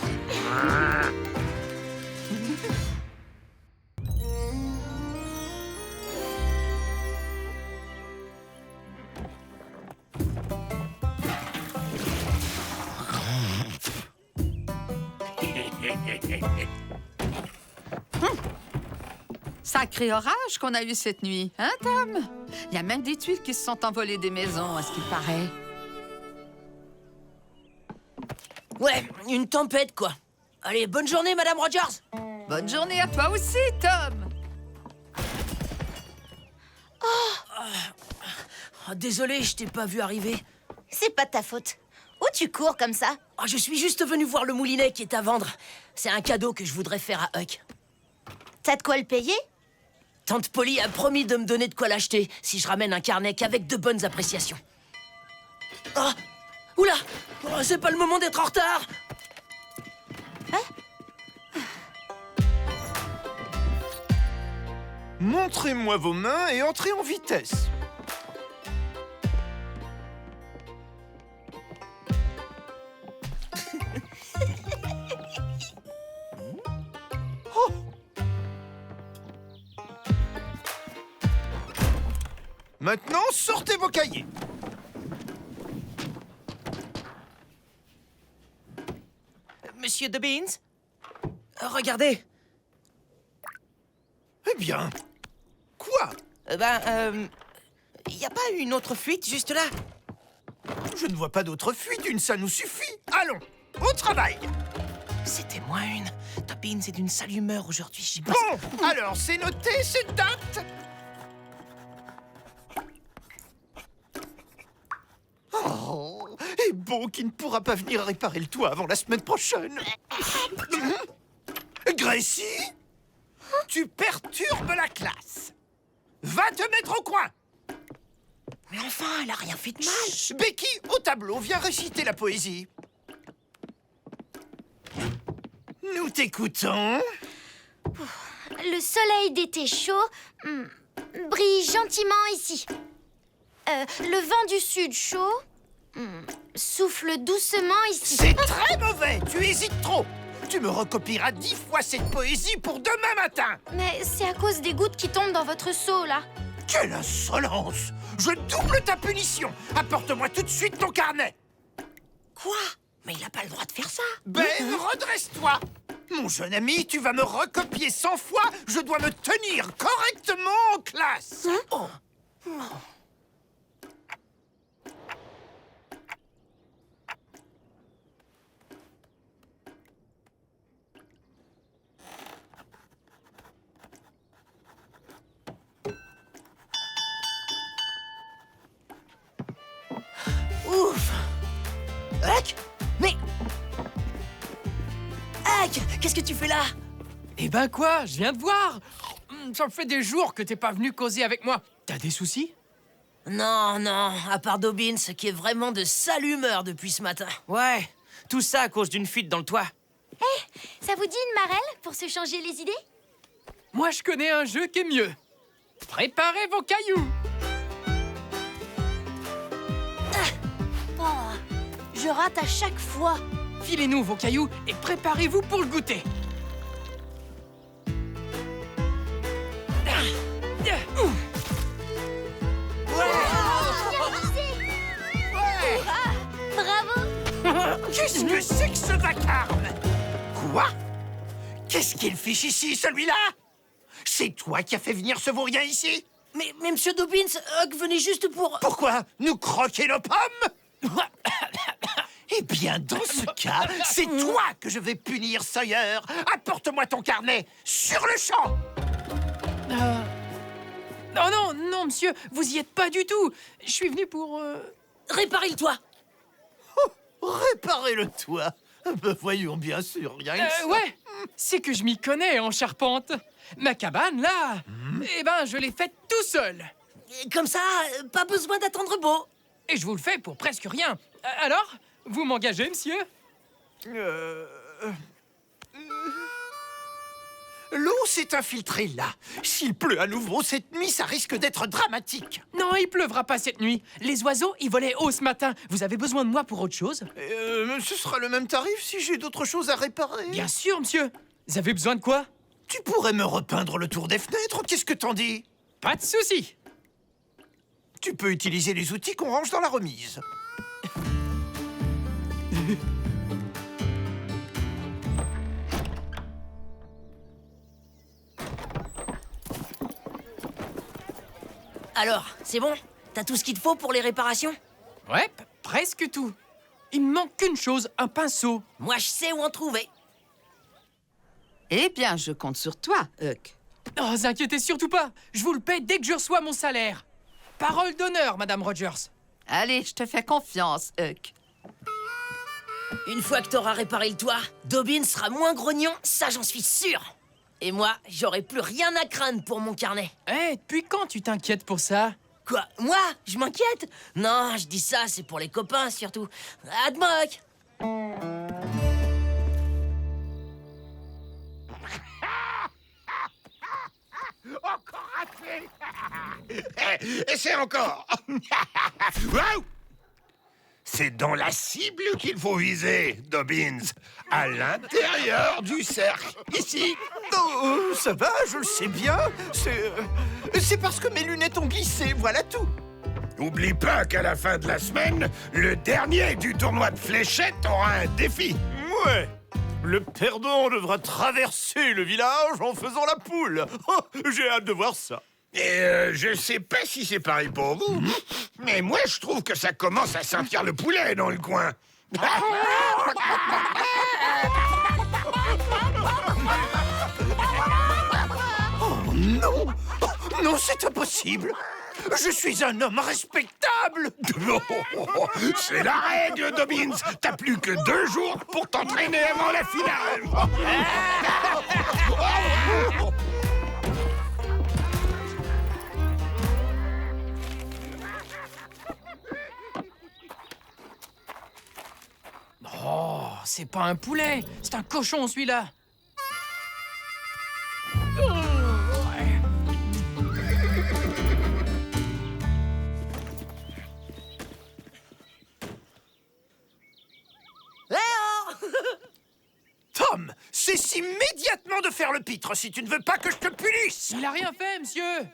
Sacré orage qu'on a eu cette nuit, hein, Tom? Il y a même des tuiles qui se sont envolées des maisons, à ce qu'il paraît. Ouais, une tempête, quoi. Allez, bonne journée, Madame Rogers. Bonne journée à toi aussi, Tom. Oh, désolé, je t'ai pas vu arriver. C'est pas de ta faute. Où tu cours comme ça? Oh, je suis juste venu voir le moulinet qui est à vendre. C'est un cadeau que je voudrais faire à Huck. T'as de quoi le payer? Tante Polly a promis de me donner de quoi l'acheter si je ramène un carnet qu'avec de bonnes appréciations. Oh! Oula! Oh, c'est pas le moment d'être en retard! Montrez-moi vos mains et entrez en vitesse. Maintenant, sortez vos cahiers. Monsieur Dobbins? Regardez. Eh bien, quoi? Y a pas une autre fuite juste là? Je ne vois pas d'autre fuite, une ça nous suffit. Allons, au travail. C'était moins une. Dobbins est d'une sale humeur aujourd'hui, j'y passe. Bon, alors c'est noté, c'est date. Oh, et Beau qui ne pourra pas venir réparer le toit avant la semaine prochaine. Gracie, tu perturbes la classe. Va te mettre au coin. Mais enfin, elle a rien fait de mal. Chut, Becky, au tableau, viens réciter la poésie. Nous t'écoutons. Le soleil d'été chaud brille gentiment ici. Le vent du sud chaud souffle doucement ici. C'est très mauvais, tu hésites trop. Tu me recopieras 10 fois cette poésie pour demain matin. Mais c'est à cause des gouttes qui tombent dans votre seau, là. Quelle insolence! Je double ta punition. Apporte-moi tout de suite ton carnet. Quoi? Mais il a pas le droit de faire ça. Ben, redresse-toi. Mon jeune ami, tu vas me recopier 100 fois. Je dois me tenir correctement en classe. Oh. Ouf! Huck? Mais... Huck, qu'est-ce que tu fais là? Eh ben quoi, je viens de voir. Ça me fait des jours que t'es pas venu causer avec moi. T'as des soucis? Non, à part Dobbins, qui est vraiment de sale humeur depuis ce matin. Ouais, tout ça à cause d'une fuite dans le toit. Ça vous dit une marelle pour se changer les idées? Moi, je connais un jeu qui est mieux. Préparez vos cailloux. Je rate à chaque fois. Filez-nous vos cailloux et préparez-vous pour le goûter. Bravo! Qu'est-ce que c'est que ce vacarme? Quoi? Qu'est-ce qu'il fiche ici, celui-là? C'est toi qui as fait venir ce vaurien ici? Mais Monsieur Dobbins, Huck venait juste pour... Pourquoi? Nous croquer nos pommes? Eh bien, dans ce cas, c'est toi que je vais punir, Sawyer. Apporte-moi ton carnet, sur le champ. Non, monsieur, vous y êtes pas du tout. Je suis venu pour... Réparer le toit. Réparer le toit. Ben, voyons, bien sûr, rien que ça. Ouais, c'est que je m'y connais en charpente. Ma cabane, là, eh ben, je l'ai faite tout seul. Comme ça, pas besoin d'attendre beau. Et je vous le fais pour presque rien. Alors, vous m'engagez, monsieur? L'eau s'est infiltrée là. S'il pleut à nouveau cette nuit, ça risque d'être dramatique. Non, il pleuvra pas cette nuit. Les oiseaux, ils volaient haut ce matin. Vous avez besoin de moi pour autre chose? Ce sera le même tarif si j'ai d'autres choses à réparer. Bien sûr, monsieur. Vous avez besoin de quoi? Tu pourrais me repeindre le tour des fenêtres? Qu'est-ce que t'en dis? Pas de souci. Tu peux utiliser les outils qu'on range dans la remise. Alors, c'est bon? T'as tout ce qu'il te faut pour les réparations? Ouais, presque tout. Il me manque qu'une chose, un pinceau. Moi, je sais où en trouver. Eh bien, je compte sur toi, Huck. Oh, vous inquiétez surtout pas. Je vous le paie dès que je reçois mon salaire. Parole d'honneur, Madame Rogers. Allez, je te fais confiance, Huck. Une fois que t'auras réparé le toit, Dobbins sera moins grognon, ça j'en suis sûr. Et moi, j'aurai plus rien à craindre pour mon carnet. Eh, depuis quand tu t'inquiètes pour ça? Quoi? Moi? Je m'inquiète? Non, je dis ça, c'est pour les copains, surtout. À demain, Huck. Encore raté. Et c'est encore. Waouh! C'est dans la cible qu'il faut viser, Dobbins. À l'intérieur du cercle. Ici. Oh, ça va, je le sais bien. C'est parce que mes lunettes ont glissé, voilà tout. N'oublie pas qu'à la fin de la semaine, le dernier du tournoi de fléchettes aura un défi. Ouais. Le perdant devra traverser le village en faisant la poule. Oh, j'ai hâte de voir ça. Et je sais pas si c'est pareil pour vous, mais moi je trouve que ça commence à sentir le poulet dans le coin. Oh non! Oh, non, c'est impossible! Je suis un homme respectable! C'est la règle, Dobbins! T'as plus que 2 jours pour t'entraîner avant la finale! Oh, c'est pas un poulet, c'est un cochon celui-là. Tom, cesse immédiatement de faire le pitre si tu ne veux pas que je te punisse! Il a rien fait, monsieur.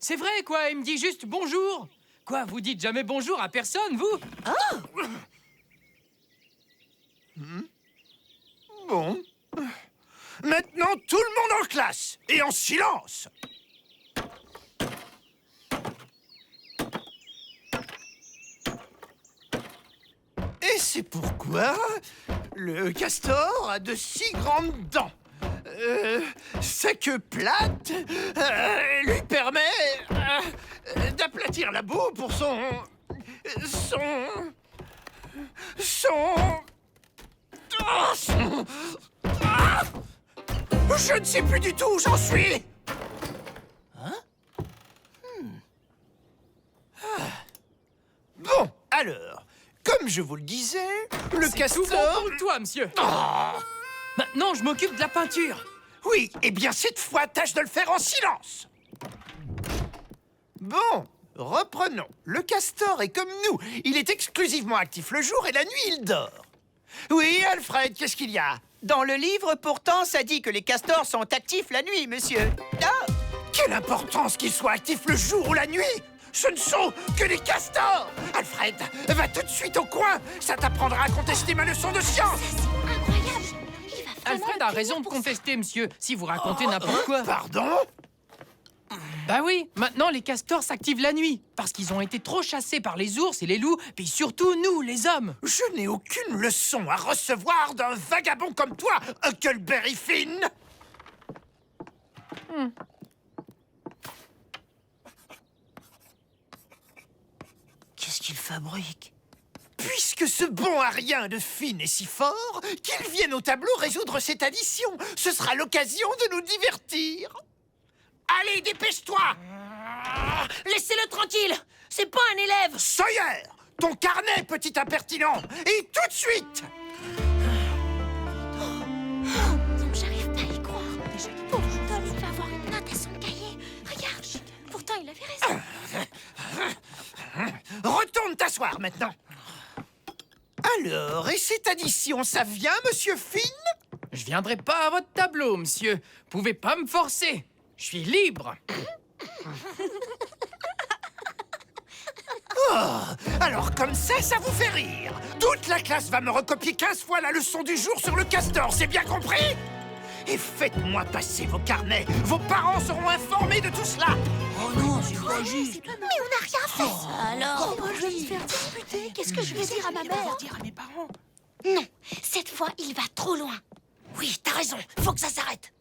C'est vrai, quoi, il me dit juste bonjour. Quoi, vous dites jamais bonjour à personne, vous? Bon. Maintenant, tout le monde en classe et en silence! Et c'est pourquoi le castor a de si grandes dents. Sa queue plate lui permet d'aplatir la boue pour son... Je ne sais plus du tout où j'en suis. Bon, alors, comme je vous le disais, le castor... C'est tout bon pour toi, monsieur. Maintenant, je m'occupe de la peinture. Oui, eh bien cette fois, tâche de le faire en silence. Bon, reprenons. Le castor est comme nous. Il est exclusivement actif le jour et la nuit, il dort. Oui, Alfred, qu'est-ce qu'il y a? Dans le livre, pourtant, ça dit que les castors sont actifs la nuit, monsieur. Ah! Quelle importance qu'ils soient actifs le jour ou la nuit! Ce ne sont que des castors! Alfred, va tout de suite au coin! Ça t'apprendra à contester ma leçon de science! C'est incroyable. Alfred a raison de contester, monsieur, si vous racontez n'importe quoi. Pardon? Bah oui, maintenant les castors s'activent la nuit, parce qu'ils ont été trop chassés par les ours et les loups, puis surtout nous, les hommes. Je n'ai aucune leçon à recevoir d'un vagabond comme toi, Huckleberry Finn! Qu'est-ce qu'il fabrique? Puisque ce bon à rien de Finn est si fort, qu'il vienne au tableau résoudre cette addition. Ce sera l'occasion de nous divertir. Allez, dépêche-toi! Laissez-le tranquille! C'est pas un élève! Sawyer! Ton carnet, petit impertinent! Et tout de suite! Non, j'arrive pas à y croire. Pauvre Tom, il va avoir une note à son cahier. Regarde, pourtant il avait raison. Retourne t'asseoir maintenant. Alors, et cette addition, ça vient, monsieur Finn? Je viendrai pas à votre tableau, monsieur. Pouvez pas me forcer. Je suis libre. Oh, alors comme ça vous fait rire. Toute la classe va me recopier 15 fois la leçon du jour sur le castor, c'est bien compris? Et faites-moi passer vos carnets. Vos parents seront informés de tout cela. Oh non, c'est pas juste. Mais on n'a rien fait. Alors, je vais me faire disputer. Qu'est-ce que je vais dire à ma mère? Dire à mes parents. Non, cette fois, il va trop loin. Oui, t'as raison. Faut que ça s'arrête.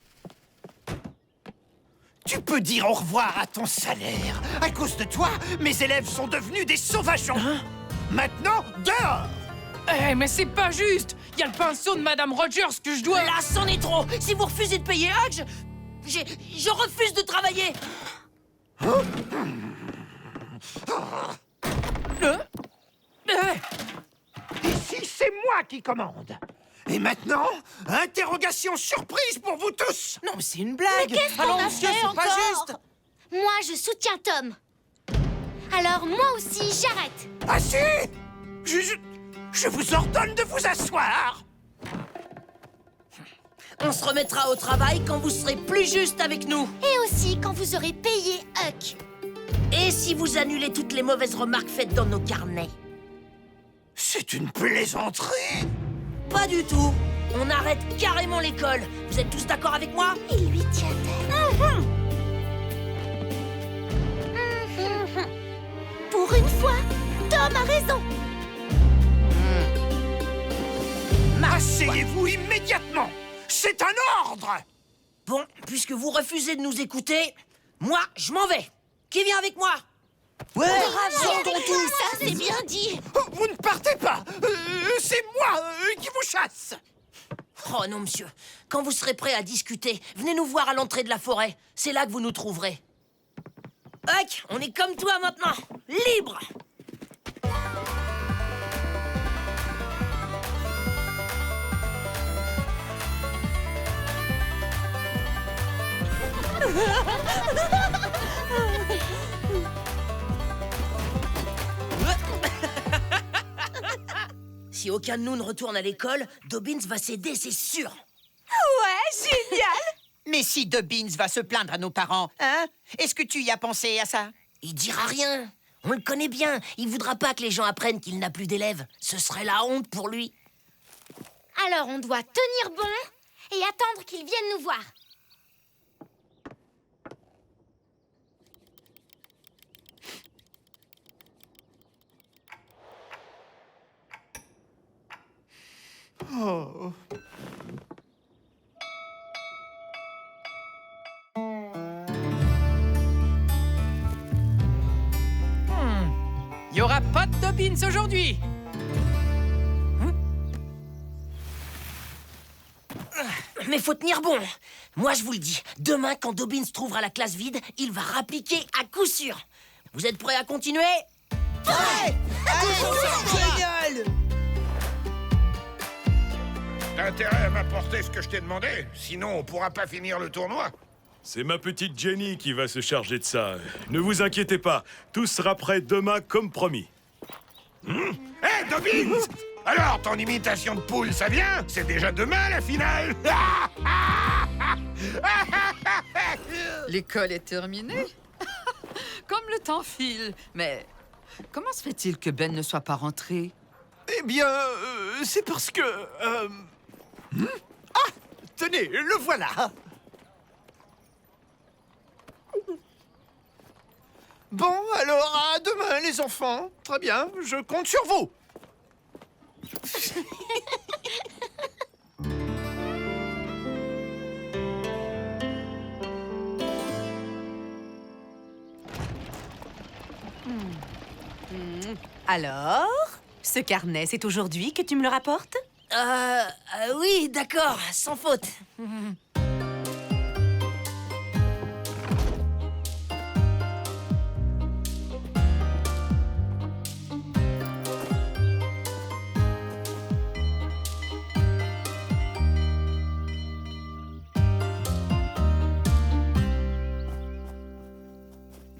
Tu peux dire au revoir à ton salaire. À cause de toi, mes élèves sont devenus des sauvageons. Maintenant, dehors! Eh, mais c'est pas juste. Il y a le pinceau de Madame Rogers que je dois... Là, c'en est trop. Si vous refusez de payer Hugh, je refuse de travailler. Ici, c'est moi qui commande. Et maintenant, interrogation surprise pour vous tous. Non, mais c'est une blague. Mais qu'est-ce qu'on Alors, a monsieur, fait c'est pas encore? juste. Moi, je soutiens Tom. Alors, moi aussi, j'arrête. Ah si? Je vous ordonne de vous asseoir. On se remettra au travail quand vous serez plus juste avec nous. Et aussi quand vous aurez payé Huck. Et si vous annulez toutes les mauvaises remarques faites dans nos carnets. C'est une plaisanterie. Pas du tout. On arrête carrément l'école. Vous êtes tous d'accord avec moi? Il lui tient tête. Pour une fois, Tom a raison. Asseyez-vous immédiatement. C'est un ordre. Bon, puisque vous refusez de nous écouter, moi, je m'en vais. Qui vient avec moi? Ouais, sortons tous. Ça, c'est bien dit. Vous ne partez pas. C'est moi qui vous chasse. Oh non, monsieur. Quand vous serez prêt à discuter, venez nous voir à l'entrée de la forêt. C'est là que vous nous trouverez. Huck, on est comme toi maintenant. Libre. Si aucun de nous ne retourne à l'école, Dobbins va céder, c'est sûr. Ouais, génial. Mais si Dobbins va se plaindre à nos parents, hein? Est-ce que tu y as pensé à ça? Il dira rien. On le connaît bien. Il voudra pas que les gens apprennent qu'il n'a plus d'élèves. Ce serait la honte pour lui. Alors, on doit tenir bon et attendre qu'il vienne nous voir. Oh. Il y aura pas de Dobbins aujourd'hui. Mais faut tenir bon. Moi, je vous le dis, demain, quand Dobbins trouvera la classe vide, il va rappliquer à coup sûr. Vous êtes prêts à continuer? Ouais! Allez, génial! T'as intérêt à m'apporter ce que je t'ai demandé, sinon on pourra pas finir le tournoi. C'est ma petite Jenny qui va se charger de ça. Ne vous inquiétez pas, tout sera prêt demain comme promis. Hé, Dobbins! Alors, ton imitation de poule, ça vient? C'est déjà demain, la finale! L'école est terminée. Comme le temps file. Mais comment se fait-il que Ben ne soit pas rentré? Eh bien, c'est parce que... Ah! Tenez, le voilà! Bon, alors, à demain, les enfants. Très bien, je compte sur vous. Alors, ce carnet, c'est aujourd'hui que tu me le rapportes? Oui, d'accord, sans faute.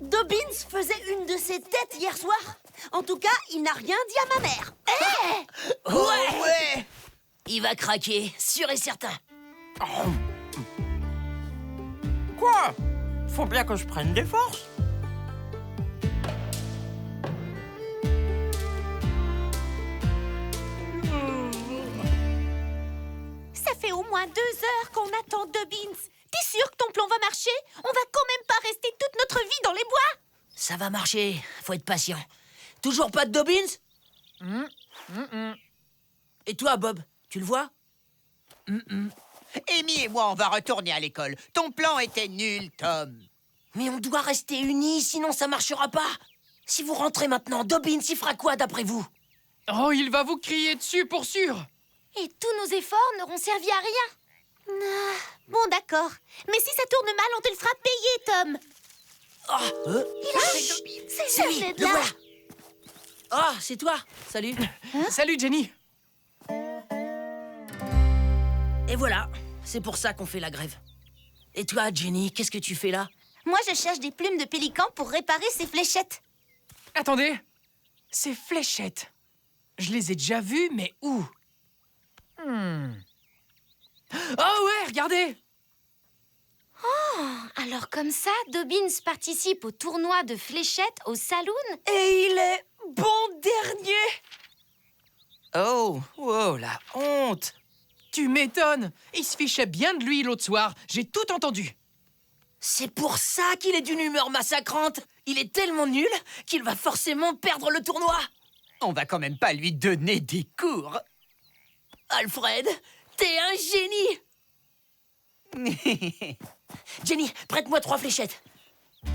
Dobbins faisait une de ses têtes hier soir. En tout cas, il n'a rien dit à ma mère. Ouais. Il va craquer, sûr et certain. Quoi? Faut bien que je prenne des forces. Ça fait au moins 2 heures qu'on attend Dobbins. T'es sûr que ton plan va marcher? On va quand même pas rester toute notre vie dans les bois. Ça va marcher, faut être patient. Toujours pas de Dobbins? Et toi, Bob, tu le vois? Amy et moi, on va retourner à l'école. Ton plan était nul, Tom. Mais on doit rester unis, sinon ça marchera pas. Si vous rentrez maintenant, Dobbins, il fera quoi d'après vous? Oh, il va vous crier dessus pour sûr. Et tous nos efforts n'auront servi à rien. Bon, d'accord. Mais si ça tourne mal, on te le fera payer, Tom. Il a... C'est lui, de le là. voilà. Ah, c'est toi. Salut. Salut, Jenny. Et voilà, c'est pour ça qu'on fait la grève. Et toi, Jenny, qu'est-ce que tu fais là? Moi, je cherche des plumes de pélican pour réparer ces fléchettes. Attendez, ces fléchettes. Je les ai déjà vues, mais où? Oh ouais, regardez! Alors comme ça, Dobbins participe au tournoi de fléchettes au saloon? Et il est bon dernier. Oh, wow, la honte! Tu m'étonnes. Il se fichait bien de lui l'autre soir. J'ai tout entendu. C'est pour ça qu'il est d'une humeur massacrante. Il est tellement nul qu'il va forcément perdre le tournoi. On va quand même pas lui donner des cours. Alfred, t'es un génie. Jenny, prête-moi 3 fléchettes.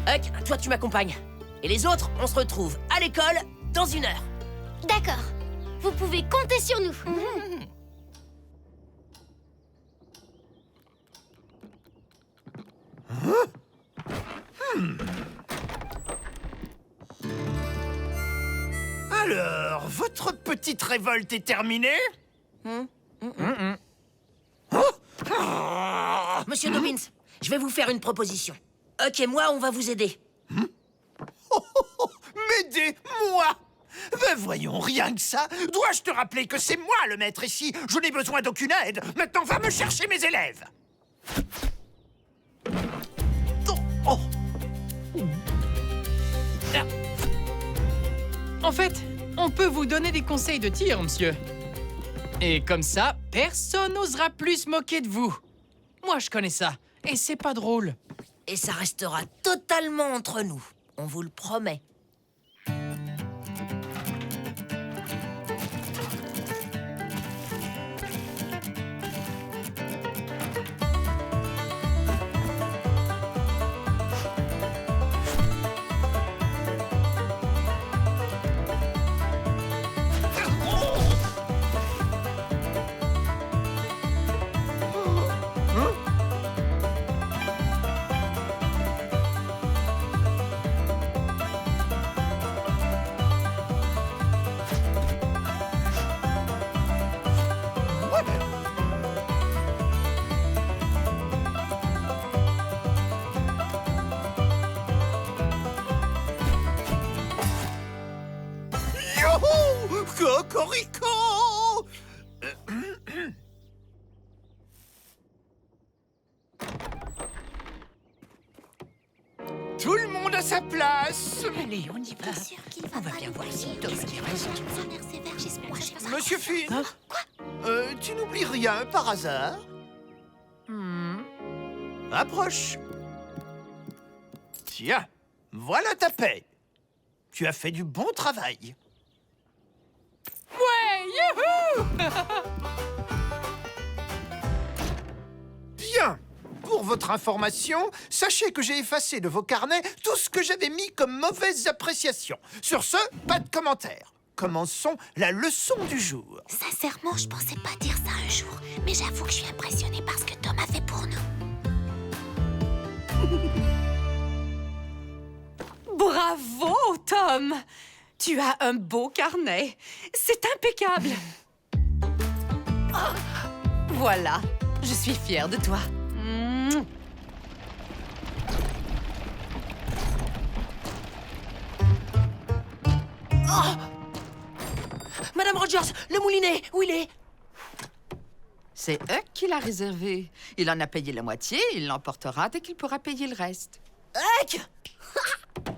Huck, toi tu m'accompagnes. Et les autres, on se retrouve à l'école dans 1 heure. D'accord. Vous pouvez compter sur nous. Alors, votre petite révolte est terminée? Monsieur Dobbins, je vais vous faire une proposition. Huck et moi, on va vous aider. M'aider, moi? Ben voyons, rien que ça. Dois-je te rappeler que c'est moi le maître ici? Je n'ai besoin d'aucune aide. Maintenant, va me chercher mes élèves. En fait, on peut vous donner des conseils de tir, monsieur. Et comme ça, personne n'osera plus se moquer de vous. Moi, je connais ça. Et c'est pas drôle. Et ça restera totalement entre nous. On vous le promet. Tout le monde à sa place. Allez, on y va. On va bien voir si Tom a raison. Monsieur Finn. Quoi? Tu n'oublies rien par hasard? Approche. Tiens, voilà ta paie. Tu as fait du bon travail. Ouais, youhou! Bien. Pour votre information, sachez que j'ai effacé de vos carnets tout ce que j'avais mis comme mauvaise appréciation. Sur ce, pas de commentaires. Commençons la leçon du jour. Sincèrement, je pensais pas dire ça un jour. Mais j'avoue que je suis impressionnée par ce que Tom a fait pour nous. Bravo, Tom! Tu as un beau carnet. C'est impeccable. Voilà, je suis fière de toi. Madame Rogers, le moulinet, où il est? C'est Huck qui l'a réservé. Il en a payé la moitié, il l'emportera dès qu'il pourra payer le reste. Huck!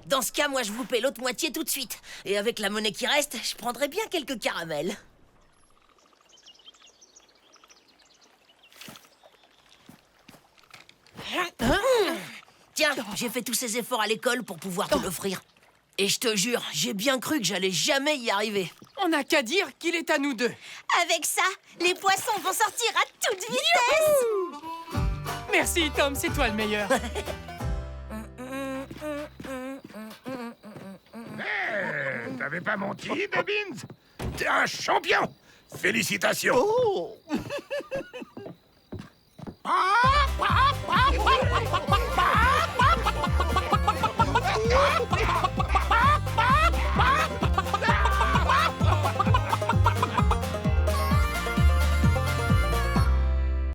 Dans ce cas, moi, je vous paie l'autre moitié tout de suite. Et avec la monnaie qui reste, je prendrai bien quelques caramels. Tiens, j'ai fait tous ces efforts à l'école pour pouvoir te l'offrir. Et je te jure, j'ai bien cru que j'allais jamais y arriver. On n'a qu'à dire qu'il est à nous deux. Avec ça, les poissons vont sortir à toute vitesse. Merci, Tom, c'est toi le meilleur. T'avais pas menti, Dobbins? T'es un champion! Félicitations! Oh!